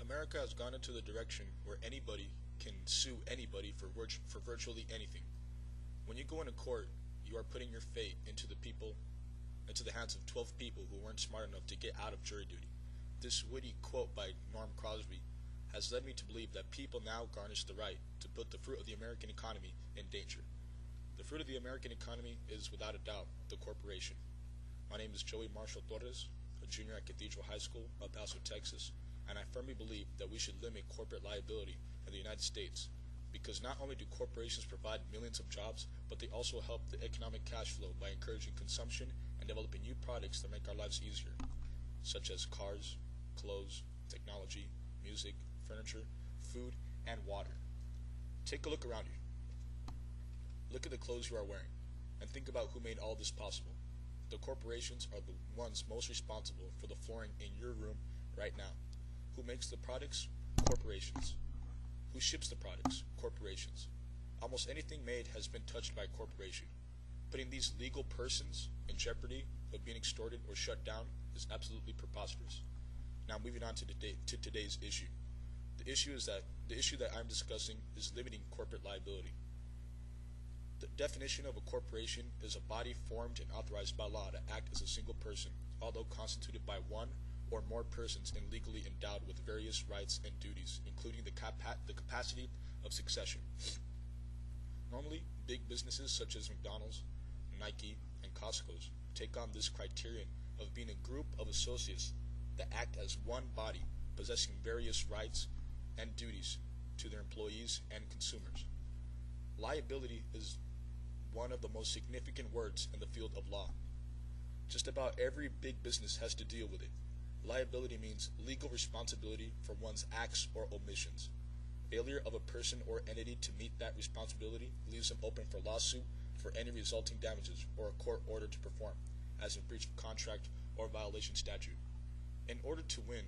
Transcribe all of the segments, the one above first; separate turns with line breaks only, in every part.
America has gone into the direction where anybody can sue anybody for virtually anything. When you go into court, you are putting your fate into the hands of 12 people who weren't smart enough to get out of jury duty. This witty quote by Norm Crosby has led me to believe that people now garnish the right to put the fruit of the American economy in danger. The fruit of the American economy is, without a doubt, the corporation. My name is Joey Marshall Torres, a junior at Cathedral High School, El Paso, Texas, and I firmly believe that we should limit corporate liability in the United States, because not only do corporations provide millions of jobs, but they also help the economic cash flow by encouraging consumption and developing new products that make our lives easier, such as cars, clothes, technology, music, furniture, food, and water. Take a look around you. Look at the clothes you are wearing, and think about who made all this possible. The corporations are the ones most responsible for the flooring in your room right now. Who makes the products? Corporations. Who ships the products? Corporations. Almost anything made has been touched by a corporation. Putting these legal persons in jeopardy of being extorted or shut down is absolutely preposterous. Now moving on to today's issue. The issue that I'm discussing is limiting corporate liability. The definition of a corporation is a body formed and authorized by law to act as a single person, although constituted by one or more persons and legally endowed with various rights and duties, including the capacity of succession. Normally, big businesses such as McDonald's, Nike, and Costco's take on this criterion of being a group of associates that act as one body, possessing various rights and duties to their employees and consumers. Liability is one of the most significant words in the field of law. Just about every big business has to deal with it. Liability means legal responsibility for one's acts or omissions. Failure of a person or entity to meet that responsibility leaves them open for lawsuit for any resulting damages or a court order to perform, as in breach of contract or violation statute. In order to win,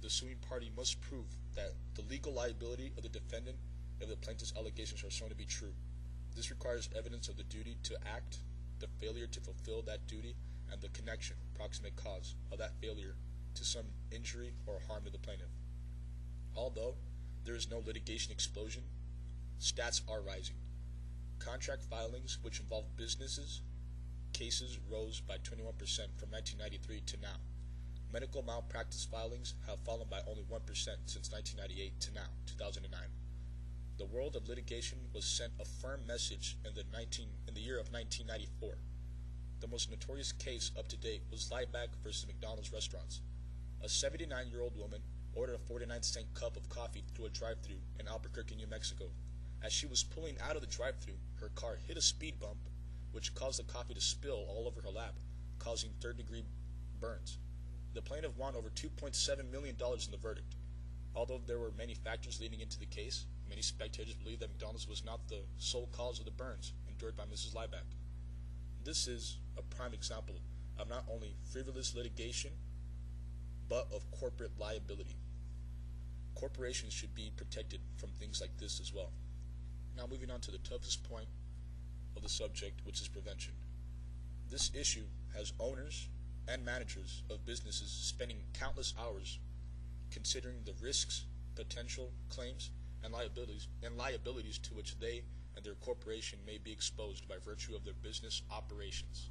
the suing party must prove that the legal liability of the defendant if the plaintiff's allegations are shown to be true. This requires evidence of the duty to act, the failure to fulfill that duty, and the connection, proximate cause, of that failure to some injury or harm to the plaintiff. Although there is no litigation explosion, stats are rising. Contract filings, which involve businesses, cases rose by 21% from 1993 to now. Medical malpractice filings have fallen by only 1% since 1998 to now, 2009. The world of litigation was sent a firm message in the year of 1994. The most notorious case up to date was Lieback versus McDonald's restaurants. A 79-year-old woman ordered a 49-cent cup of coffee through a drive-thru in Albuquerque, New Mexico. As she was pulling out of the drive-thru, her car hit a speed bump, which caused the coffee to spill all over her lap, causing third-degree burns. The plaintiff won over $2.7 million in the verdict. Although there were many factors leading into the case, many spectators believe that McDonald's was not the sole cause of the burns endured by Mrs. Lieback. This is a prime example of not only frivolous litigation, but of corporate liability. Corporations should be protected from things like this as well. Now moving on to the toughest point of the subject, which is prevention. This issue has owners and managers of businesses spending countless hours considering the risks, potential claims, and liabilities to which they and their corporation may be exposed by virtue of their business operations.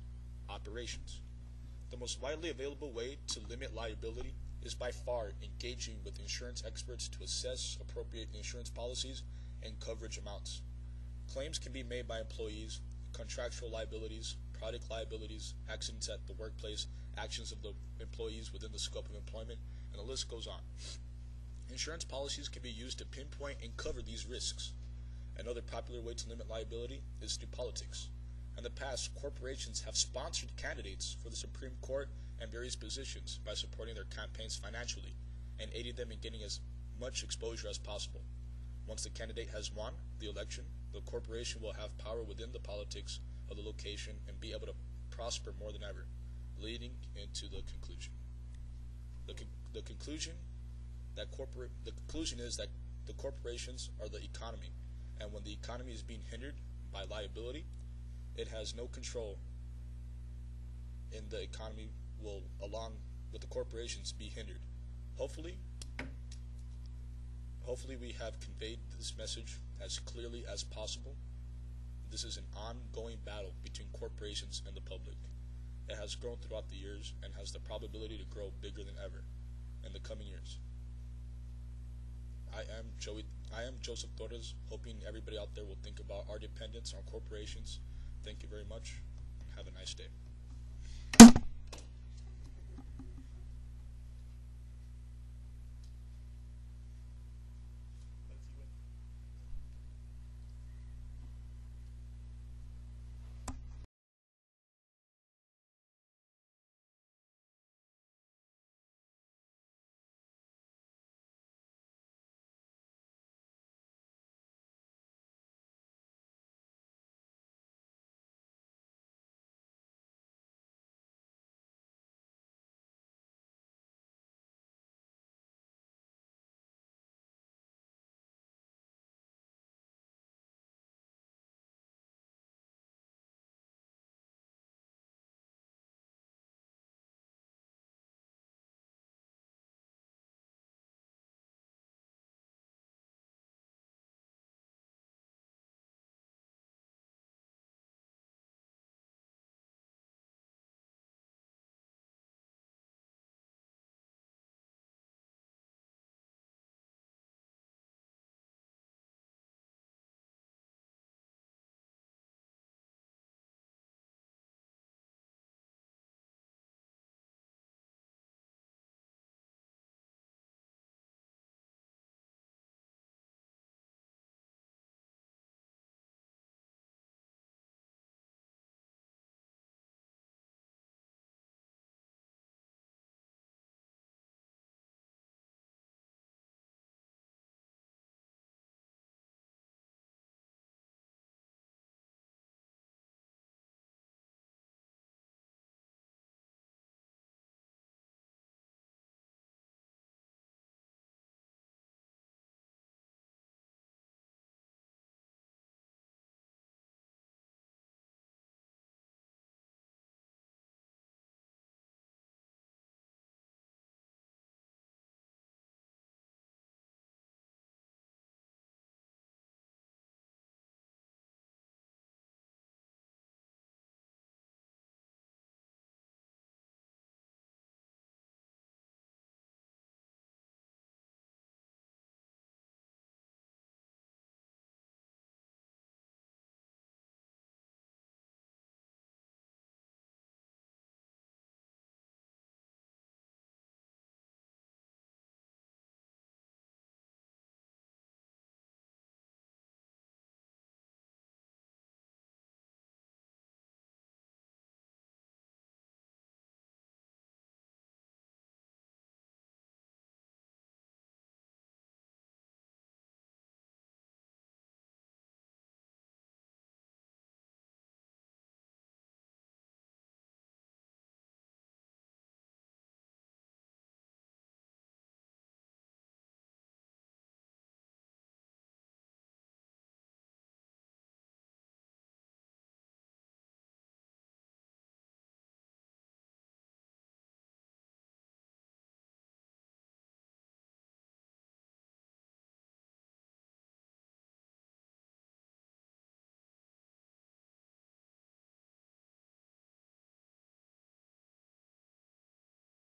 The most widely available way to limit liability is by far engaging with insurance experts to assess appropriate insurance policies and coverage amounts. Claims can be made by employees, contractual liabilities, product liabilities, accidents at the workplace, actions of the employees within the scope of employment, and the list goes on. Insurance policies can be used to pinpoint and cover these risks. Another popular way to limit liability is through politics. In the past, corporations have sponsored candidates for the Supreme Court and various positions by supporting their campaigns financially and aiding them in getting as much exposure as possible. Once the candidate has won the election, the corporation will have power within the politics of the location and be able to prosper more than ever, leading into the conclusion. The conclusion is that the corporations are the economy, and when the economy is being hindered by liability, it has no control in the economy will, along with the corporations, be hindered. Hopefully, Hopefully we have conveyed this message as clearly as possible. This is an ongoing battle between corporations and the public. It has grown throughout the years and has the probability to grow bigger than ever in the coming years. I am Joseph Torres, hoping everybody out there will think about our dependence on corporations. Thank you very much. Have a nice day.